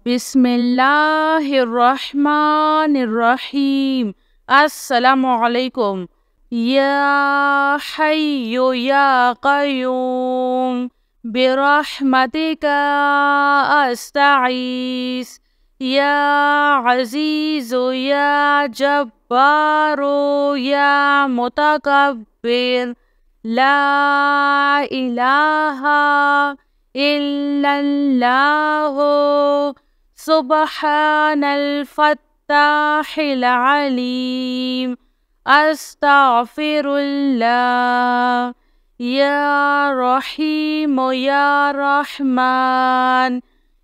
बिस्मिल्लाहिर्रहमानिर्रहीम। अस्सलामुअलैकुम। या हय्यु या क़य्यूम बिरहमतिका अस्तगीस। या अज़ीज़ु या जब्बारु या मुतकब्बिर। ला इलाहा इल्लल्लाहु सुब्हानल फ़त्ताहिल अलीम। अस्तग़फिरुल्लाह। या रहीम या रहमान।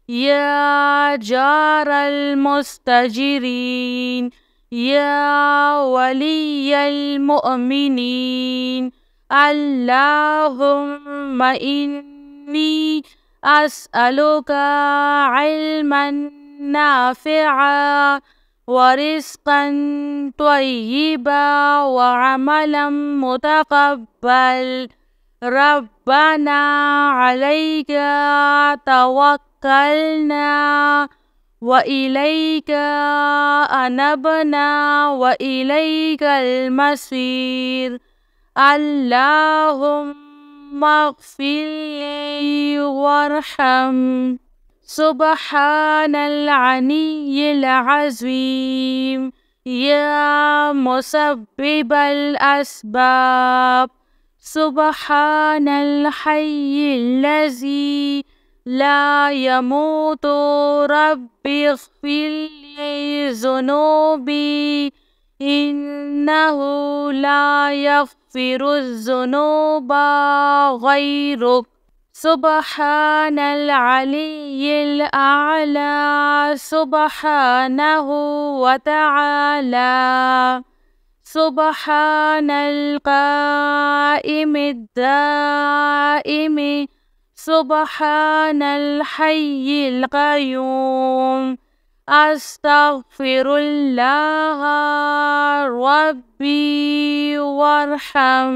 या जारल मुस्तजिरीन। या वलियल मुअमिनीन। अल्लाहुम्मा इन्नी अस्अलुका इल्मन नाफ़िआ व रिज़्क़न त्वय्यिबा व अमलन मुतक़ब्बल। रब्बना अलैका तवक्कलना व इलैका अनबना व इलैकल मसीर। अल्लाहुम्मा अग़फ़िरली वरहम। सुब्हानल अलिय्यिल अज़ीम। या मुसब्बिबल अस्बाब। सुब्हानल हय्यिल्लज़ी ला यमूतु। रब्बिग़फ़िरली ज़ुनूबी इन्नहु ला यग़फ़िरुज़्ज़ुनूबा ग़ैरुक। सुब्हानल अलिय्यिल अअला। सुब्हानहु व तआला। सुब्हानल क़ाइमिद दाइमि। सुब्हानल हय्यिल क़य्यूम। अस्तग़फिरुल्लाह रब्बी वरहम।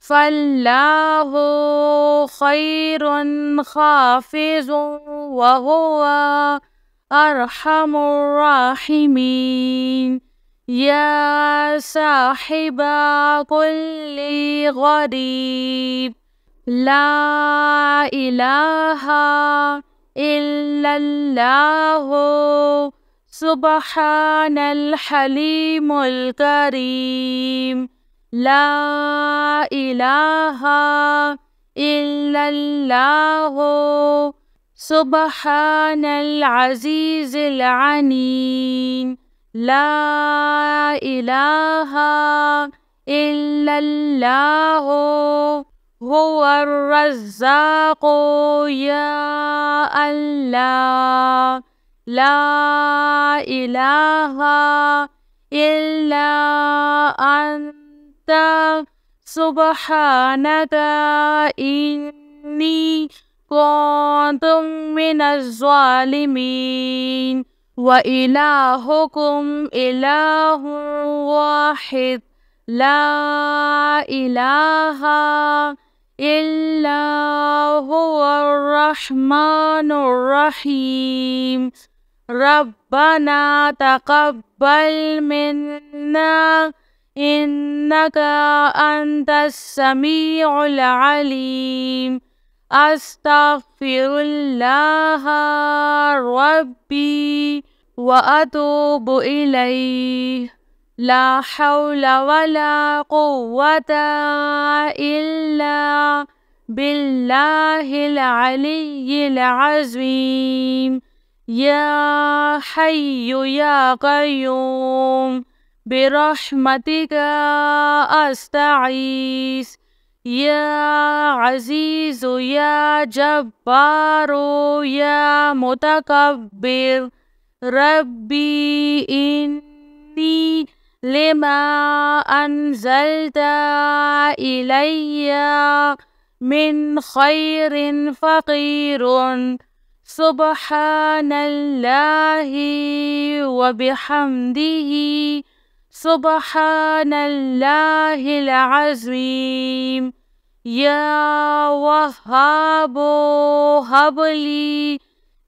फ़ल्लाहु ख़ैरुन हाफ़िज़ुन व हुवा अरहमुर राहिमीन। या साहिबा कुल्लि ग़रीब। ला इलाहा इल्लल्लाहु सुब्हानल हलीमुल करीम। ला इलाहा इल्लल्लाहु सुब्हानल अज़ीज़िल अलीम। ला इलाहा इल्लल्लाहु हुवर रज़्ज़ाक़ु। या अल्लाह। ला इलाहा इल्ला अन्ता सुब्हानका इन्नी कुन्तु मिनज़ ज़ालिमीन। व इलाहुकुम इलाहुन वाहिद। ला इलाहा इल्ला हुवर रहमानुर रहीम। रब्बना तक़ब्बल मिन्ना इन्नका अंतस समीउल अलीम। अस्तग़फिरुल्लाह रब्बी व अतूबु इलैह। ला हौला वला कुव्वता इल्ला बिल्लाहिल अलिय्यिल अज़ीम। या हय्यु या क़य्यूम बिरहमतिका अस्तगीस। या अज़ीज़ु या जब्बारु या मुतकब्बिर। रब्बी इन्नी लिमा अन्ज़ल्ता इलैया मिन खैरिन फ़क़ीरुन। सुब्हानल्लाहि व बिहम्दिही। सुब्हानल्लाहिल अज़ीम। या वहाबो हबली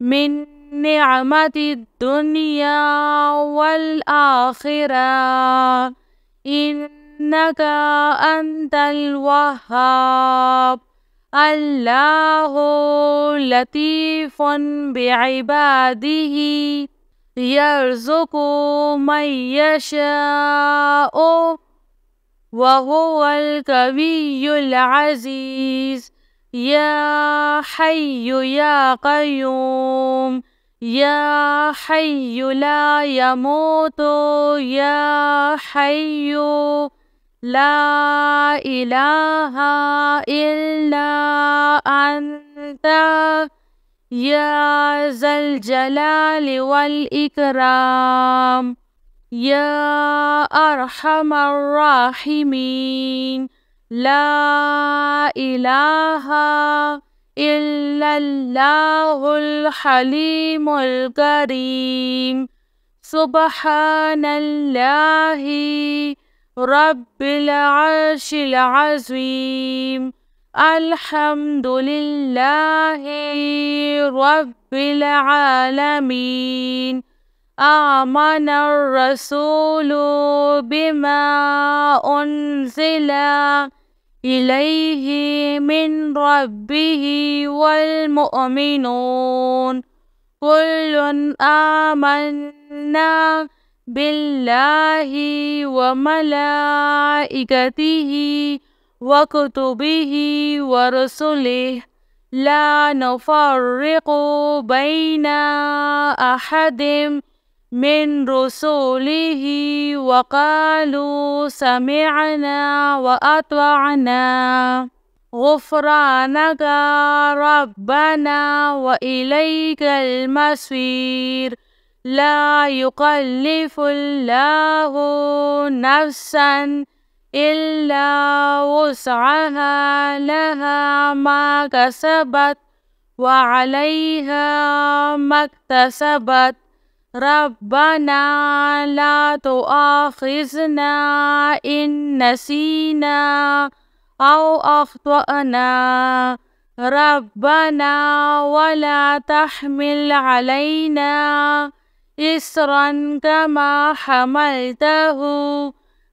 मिन نعمة الدنيا والآخرة إنك أنت الوهاب. الله لطيف بعباده يرزق من يشاء وهو القوي العزيز. يا حي يا قيوم يا حي لا يموت يا حي لا إله إلا أنت يا ذا الجلال والإكرام يا أرحم الراحمين. لا إله إلا الله الحليم الكريم. سبحان الله رب العرش العظيم. الحمد لله رب العالمين. آمن الرسول بما أنزل إليه من ربه والمؤمنون كل آمنا بالله وملائكته وكتبه ورسله لا نفرق بين أحد من رسله وقالوا سمعنا وأطعنا غفرانك ربنا وإليك المصير. لا يكلف الله نفسا إلا وسعها لها ما كسبت وعليها ما اكتسبت. ربنا لا تؤاخذنا إن نسينا أو أخطأنا. ربنا ولا تحمل علينا إصرا كما حملته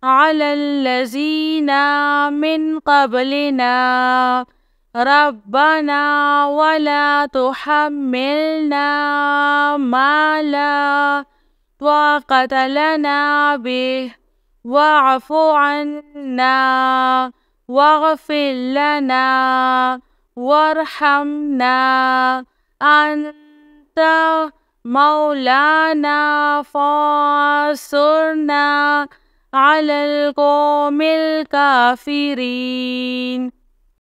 على الذين من قبلنا. ربنا ولا تحملنا ما لا طاقة لنا به واعف عنا واغفر لنا وارحمنا أنت مولانا فانصرنا على القوم الكافرين.